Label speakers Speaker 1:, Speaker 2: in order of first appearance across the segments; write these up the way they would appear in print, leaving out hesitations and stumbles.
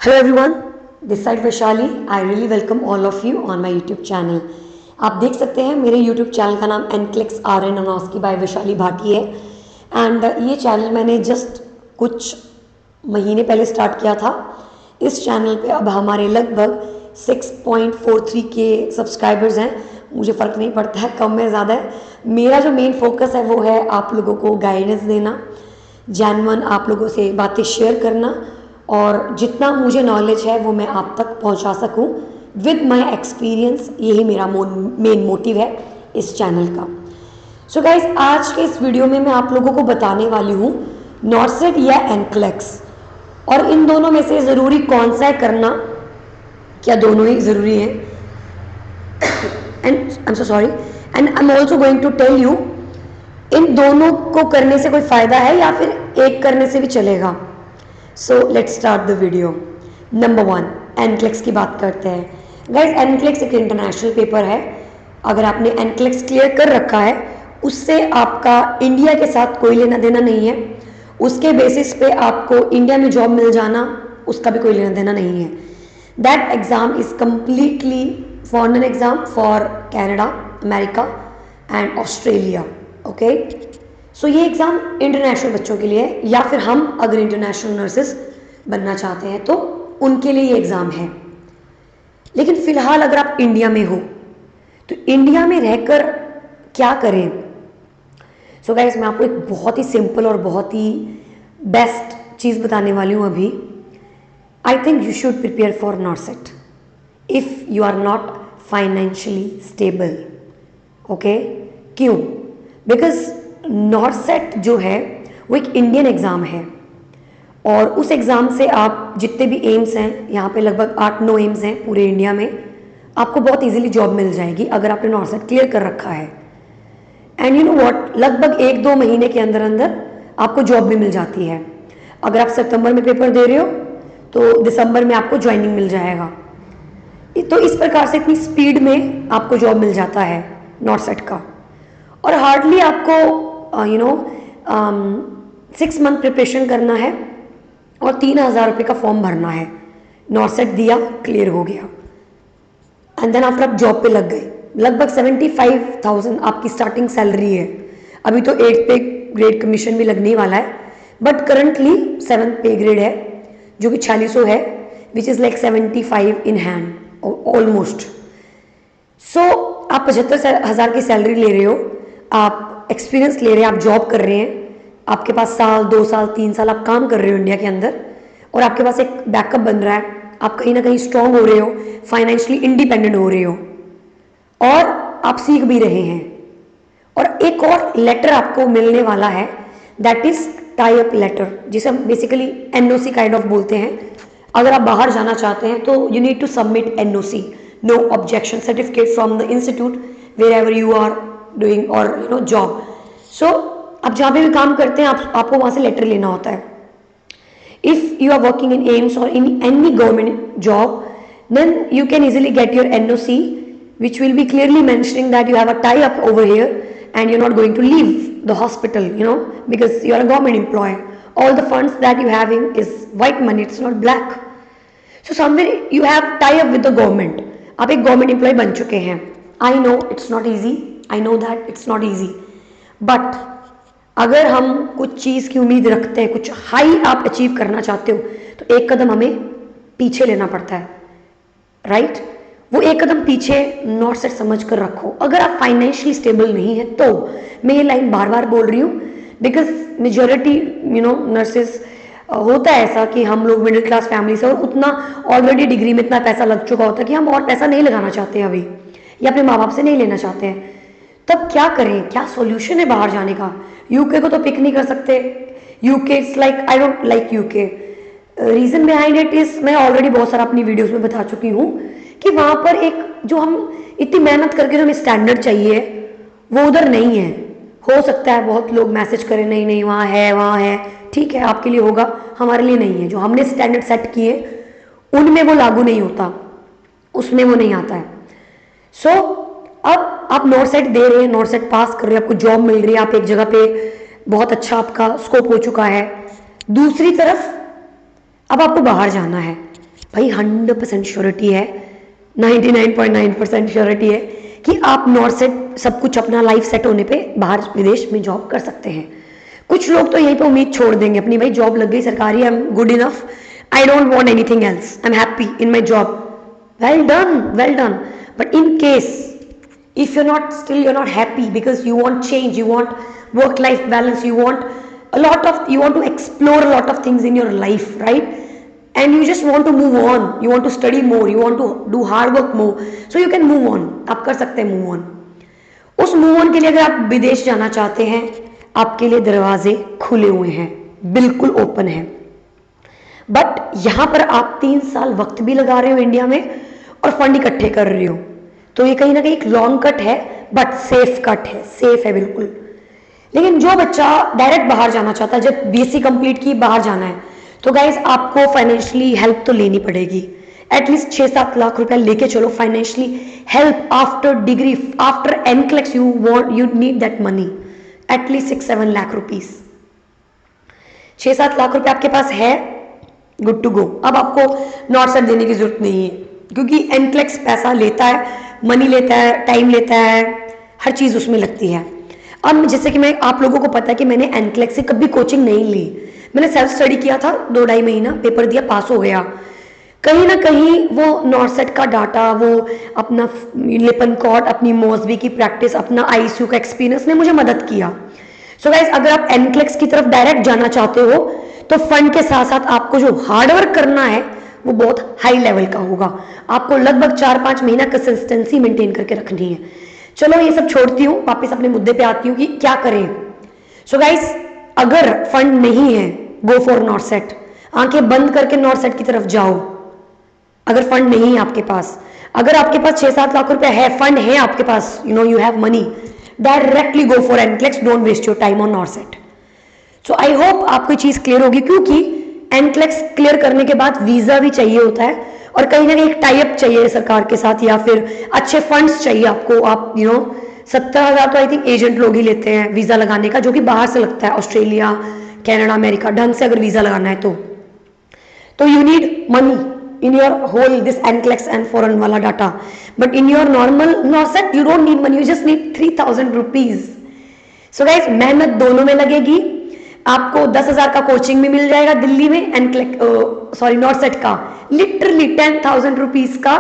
Speaker 1: Hello everyone, this side Vaishali. I really welcome all of you on my YouTube channel. आप देख सकते हैं मेरे यूट्यूब चैनल का नाम एनक्लिक्स RN अनोस्की बाय वैशाली भाटी है। एंड ये चैनल मैंने जस्ट कुछ महीने पहले स्टार्ट किया था। इस चैनल पे अब हमारे लगभग 6.43 के सब्सक्राइबर्स हैं। मुझे फ़र्क नहीं पड़ता है कम में ज़्यादा है। मेरा जो मेन फोकस है वो है आप लोगों को गाइडेंस देना, जेन्युइन आप लोगों से बातें शेयर करना, और जितना मुझे नॉलेज है वो मैं आप तक पहुंचा सकूं विद माय एक्सपीरियंस। यही मेरा मेन मोटिव है इस चैनल का। सो गाइज, आज के इस वीडियो में मैं आप लोगों को बताने वाली हूँ नॉर्सेट या एनक्लेक्स, और इन दोनों में से ज़रूरी कौन सा है करना, क्या दोनों ही ज़रूरी है। And I am so sorry, and I am also going to tell you इन दोनों को करने से कोई फ़ायदा है या फिर एक करने से भी चलेगा। So let's start the video. Number 1, NCLEX की बात करते हैं। गाइज, एनक्लेक्स एक इंटरनेशनल पेपर है। अगर आपने एनक्लेक्स क्लियर कर रखा है उससे आपका इंडिया के साथ कोई लेना देना नहीं है। उसके बेसिस पे आपको इंडिया में जॉब मिल जाना, उसका भी कोई लेना देना नहीं है। That exam is completely foreign exam for Canada, America and Australia. Okay, so ये एग्ज़ाम इंटरनेशनल बच्चों के लिए है, या फिर हम अगर इंटरनेशनल नर्सेस बनना चाहते हैं तो उनके लिए ये एग्ज़ाम है। लेकिन फ़िलहाल अगर आप इंडिया में हो तो इंडिया में रहकर क्या करें। सो गाइस, मैं आपको एक बहुत ही सिंपल और बहुत ही बेस्ट चीज़ बताने वाली हूँ अभी। I think you should prepare for NORCET if you are not financially stable. Okay, क्यों? बिकॉज नॉर्सेट जो है वो एक इंडियन एग्ज़ाम है, और उस एग्ज़ाम से आप जितने भी एम्स हैं, यहाँ पे लगभग 8-9 एम्स हैं पूरे इंडिया में, आपको बहुत इजीली जॉब मिल जाएगी अगर आपने नॉर्सेट क्लियर कर रखा है। एंड यू नो व्हाट, लगभग 1-2 महीने के अंदर अंदर आपको जॉब भी मिल जाती है। अगर आप सितंबर में पेपर दे रहे हो तो दिसंबर में आपको ज्वाइनिंग मिल जाएगा। तो इस प्रकार से इतनी स्पीड में आपको जॉब मिल जाता है नॉर्सेट का। और हार्डली आपको 6 मंथ प्रिपरेशन करना है और 3,000 रुपये का फॉर्म भरना है। नॉर्सेट दिया, क्लियर हो गया, एंड देन आफ्टर आप जॉब पे लग गए। लगभग 75,000 आपकी स्टार्टिंग सैलरी है। अभी तो 8th पे ग्रेड कमीशन भी लगने वाला है, बट करंटली 7th पे ग्रेड है जो कि 4600 है, which is like 75 in hand almost. So आप 75,000 की सैलरी ले रहे हो, आप एक्सपीरियंस ले रहे हैं, आप जॉब कर रहे हैं, आपके पास 1-2 साल 3 साल आप काम कर रहे हो इंडिया के अंदर, और आपके पास एक बैकअप बन रहा है। आप कहीं ना कहीं स्ट्रांग हो रहे हो, फाइनेंशियली इंडिपेंडेंट हो रहे हो, और आप सीख भी रहे हैं। और एक और लेटर आपको मिलने वाला है, that is tie up later, जिसे हम बेसिकली NOC काइंड ऑफ बोलते हैं। अगर आप बाहर जाना चाहते हैं तो you need to submit NOC, no objection certificate from the institute wherever you are doing और जॉब। सो आप जहाँ पे भी काम करते हैं आपको वहाँ से लेटर लेना होता है। If you are working in AIIMS और in any government job, then you can easily get your NOC, which will be clearly mentioning that you have a tie up over here and you're not going to leave the hospital, because you are a government employee. All the funds that you having is white money, it's not black. So somewhere you have tie up with the government. आप एक government employ बन चुके हैं। I know it's not easy, I know that it's not easy, but अगर हम कुछ चीज़ की उम्मीद रखते हैं, कुछ हाई आप अचीव करना चाहते हो, तो एक कदम हमें पीछे लेना पड़ता है, राइट? वो एक कदम पीछे नॉर्सेट समझ कर रखो। अगर आप फाइनेंशियली स्टेबल नहीं है तो मैं ये लाइन बार बार बोल रही हूँ, बिकॉज मेजोरिटी नर्सेस होता है ऐसा कि हम लोग मिडिल क्लास फैमिली से, और उतना ऑलरेडी डिग्री में इतना पैसा लग चुका होता है कि हम और पैसा नहीं लगाना चाहते हैं अभी, या अपने माँ बाप से नहीं लेना चाहते हैं। तब क्या करें? क्या सॉल्यूशन है बाहर जाने का? यूके को तो पिक नहीं कर सकते। UK it's like, I don't like UK. Reason behind it is, मैं ऑलरेडी बहुत सारा अपनी वीडियोस में बता चुकी हूँ कि वहाँ पर एक जो हम इतनी मेहनत करके जो हमें स्टैंडर्ड चाहिए वो उधर नहीं है। हो सकता है बहुत लोग मैसेज करें, नहीं नहीं वहाँ है, ठीक है आपके लिए होगा, हमारे लिए नहीं है। जो हमने स्टैंडर्ड सेट किए उनमें वो लागू नहीं होता, उसमें वो नहीं आता है। सो अब आप नॉर्सेट दे रहे हैं, नॉर्सेट पास कर रहे हैं, आपको जॉब मिल रही है, आप एक जगह पे बहुत अच्छा आपका स्कोप हो चुका है। दूसरी तरफ अब आपको बाहर जाना है। भाई 100% श्योरिटी है, 99.9% श्योरिटी है कि आप नॉर्सेट सब कुछ अपना लाइफ सेट होने पे बाहर विदेश में जॉब कर सकते हैं। कुछ लोग तो यहीं पे उम्मीद छोड़ देंगे अपनी, भाई जॉब लग गई सरकारी, I am good enough, I don't want anything else, I am happy in my job. Well done, well done, but in case if you're not still you're not happy because you want change, you want work life balance, you want you want to explore a lot of things in your life, right? And you just want to move on, you want to study more, you want to do hard work more, so you can move on, आप कर सकते हैं move on। उस move on के लिए अगर आप विदेश जाना चाहते हैं, आपके लिए दरवाजे खुले हुए हैं, बिल्कुल ओपन है। बट यहां पर आप 3 साल वक्त भी लगा रहे हो इंडिया में और फंड इकट्ठे कर रहे हो, तो ये कहीं ना कहीं एक लॉन्ग कट है, बट सेफ कट है, सेफ है बिल्कुल। लेकिन जो बच्चा डायरेक्ट बाहर जाना चाहता है, जब बीएससी कंप्लीट की बाहर जाना है, तो गाइज आपको फाइनेंशियली हेल्प तो लेनी पड़ेगी, एटलीस्ट 6-7 लाख रुपया लेके चलो financially help. After degree, after NCLEX you need that money, at least 6-7 lakh rupees. 6-7 lakh रुपया आपके पास है, गुड टू गो। अब आपको नॉर्सेट देने की जरूरत नहीं है, क्योंकि एनक्लेक्स पैसा लेता है, मनी लेता है, टाइम लेता है, हर चीज़ उसमें लगती है। अब जैसे कि मैं, आप लोगों को पता है कि मैंने एनक्लेक्स से कभी कोचिंग नहीं ली, मैंने सेल्फ स्टडी किया था 2-2.5 महीना, पेपर दिया, पास हो गया। कहीं ना कहीं वो नॉर्सेट का डाटा, वो अपना लिपनकॉर्ड, अपनी मॉसबी की प्रैक्टिस, अपना आईसीयू का एक्सपीरियंस ने मुझे मदद किया। सो गाइज, अगर आप एनक्लेक्स की तरफ डायरेक्ट जाना चाहते हो तो फंड के साथ साथ आपको जो हार्डवर्क करना है वो बहुत हाई लेवल का होगा। आपको लगभग 4-5 महीना कंसिस्टेंसी मेंटेन करके रखनी है। चलो ये सब छोड़ती हूँ, वापस अपने मुद्दे पे आती हूँ कि क्या करें। सो गाइस, अगर फंड नहीं है, गो फॉर नॉर्सेट, आंखें बंद करके नॉर्सेट की तरफ जाओ। अगर फंड नहीं है आपके पास, अगर आपके पास 6-7 लाख रुपए है, फंड है आपके पास, you have money, directly go for NCLEX, don't waste your time on NORCET. So I hope आपको ये चीज क्लियर होगी, क्योंकि एनक्लेक्स क्लियर करने के बाद वीजा भी चाहिए होता है, और कहीं ना कहीं एक टाई अप चाहिए सरकार के साथ, या फिर अच्छे फंड्स चाहिए आपको। आप 70,000 तो आई थिंक एजेंट लोग ही लेते हैं वीजा लगाने का, जो कि बाहर से लगता है, ऑस्ट्रेलिया, कनाडा, अमेरिका, ढंग से अगर वीजा लगाना है तो you need money in your whole this NCLEX and foreign वाला data. But in your normal NORCET you don't need money, you just need 3,000 rupees. So guys, मेहनत दोनों में लगेगी। आपको 10,000 का कोचिंग भी मिल जाएगा दिल्ली में, नॉर्सेट का लिटरली 10,000 रुपीज का।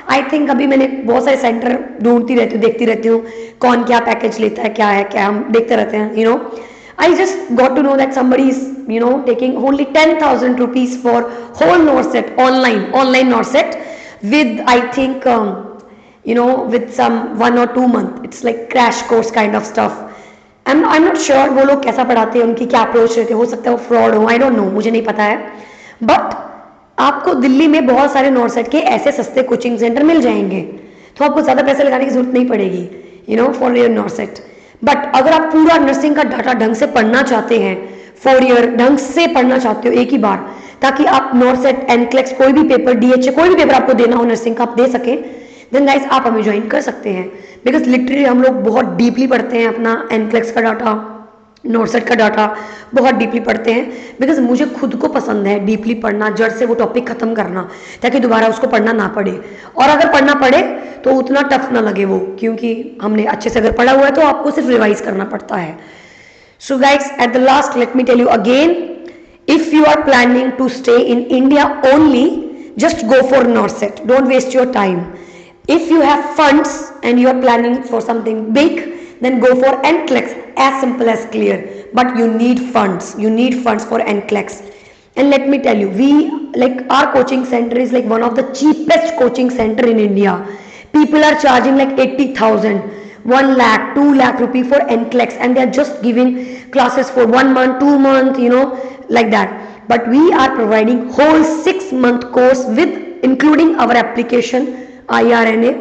Speaker 1: आई थिंक अभी मैंने बहुत सारे सेंटर ढूंढती रहती हूँ, देखती रहती हूँ कौन क्या पैकेज लेता है, क्या है क्या, हम देखते रहते हैं। I just got to know that somebody is taking only 10,000 rupees for whole NORCET, online NORCET with I think with some 1 or 2 month, it's like crash course kind of stuff. I'm not sure वो लोग कैसा पढ़ाते हैं, उनकी क्या approach रहती है, हो सकता है वो फ्रॉड हो, आई डोंट नो, मुझे नहीं पता है। बट आपको दिल्ली में बहुत सारे नॉर्सेट के ऐसे सस्ते कोचिंग सेंटर मिल जाएंगे, तो आपको ज़्यादा पैसे लगाने की जरूरत नहीं पड़ेगी फॉर योर नॉर्सेट। बट अगर आप पूरा नर्सिंग का डाटा ढंग से पढ़ना चाहते हैं, 4 ईयर ढंग से पढ़ना चाहते हो एक ही बार, ताकि आप नॉर्सेट, एनक्लेक्स, कोई भी पेपर, डीएचए, कोई भी पेपर आपको देना हो नर्सिंग का, आप दे सकें, देन गाइस आप हमें ज्वाइन कर सकते हैं। बिकॉज लिटरली हम लोग बहुत डीपली पढ़ते हैं अपना एनक्लेक्स का डाटा, नॉर्सेट का डाटा बहुत डीपली पढ़ते हैं, बिकॉज मुझे खुद को पसंद है डीपली पढ़ना, जड़ से वो टॉपिक खत्म करना, ताकि दोबारा उसको पढ़ना ना पड़े, और अगर पढ़ना पड़े तो उतना टफ ना लगे वो, क्योंकि हमने अच्छे से अगर पढ़ा हुआ है तो आपको सिर्फ रिवाइज करना पड़ता है। So guys, at the last let me tell you again, if you are planning to stay in India only, just go for NORCET, don't waste your time. If you have funds and you are planning for something big, then go for NCLEX, as simple as clear. But you need funds for NCLEX. And let me tell you, our coaching center is like one of the cheapest coaching center in India. People are charging like 80,000, 1 lakh, 2 lakh rupee for NCLEX, and they are just giving classes for 1 month, 2 month, like that. But we are providing whole 6-month course with including our application IRNA,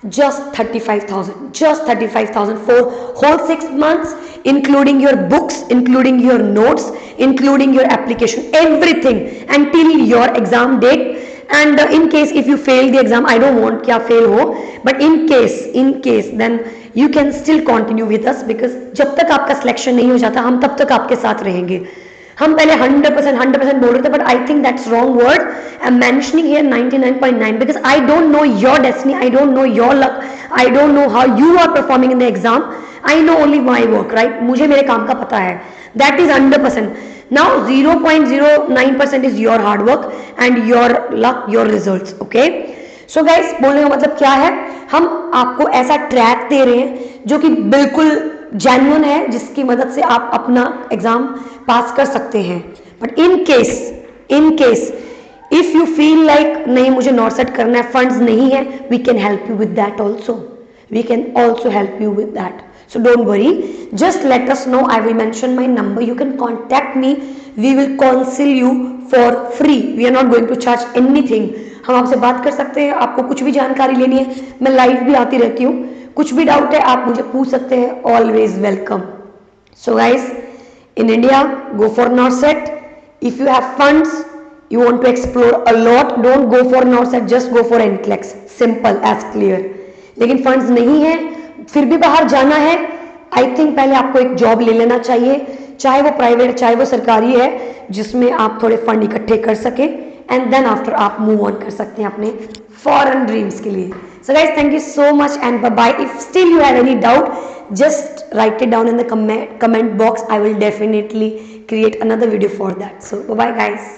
Speaker 1: just 35,000 for whole 6 months, including your books, including your notes, including your application, everything until your exam date. And in case if you fail the exam, I don't want क्या fail हो, but in case then you can still continue with us, because जब तक आपका selection नहीं हो जाता हम तब तक आपके साथ रहेंगे, हम पहले 100% बोल रहे थे, but I think that's wrong word. I am mentioning here 99.9 because I don't know your destiny, I don't know your luck, I don't know how you are performing in the exam. I know only my work, right. मुझे मेरे काम का पता है. That is 100%. Now 0.09% is your hard work and your luck, your results. Okay. So guys, बोलने का मतलब क्या है, हम आपको ऐसा ट्रैक दे रहे हैं जो कि बिल्कुल जेन्युइन है, जिसकी मदद से आप अपना एग्जाम पास कर सकते हैं. But in case if you feel like नहीं मुझे नॉर्सेट करना है, फंड्स नहीं है, we can help you with that also. We can also help you with that. So don't worry, just let us know. I will mention my number. You can contact me. We will counsel you for free. We are not going to charge anything. हम आपसे बात कर सकते हैं. आपको कुछ भी जानकारी लेनी है, मैं लाइव भी आती रहती हूँ. कुछ भी डाउट है आप मुझे पूछ सकते हैं. Always welcome. So guys, in India, go for NORCET. If you have funds, you want to explore a lot, don't go for NORCET. Just go for NCLEX. Simple as clear. लेकिन funds नहीं है, फिर भी बाहर जाना है, I think पहले आपको एक जॉब ले लेना चाहिए, चाहे वो प्राइवेट चाहे वो सरकारी है, जिसमें आप थोड़े फंड इकट्ठे कर सके, एंड देन आफ्टर आप मूव ऑन कर सकते हैं अपने फॉरेन ड्रीम्स के लिए. So guys, thank you so much and bye bye. If still you have any doubt, just write it down in the comment box. I will definitely create another video for that. So bye bye guys.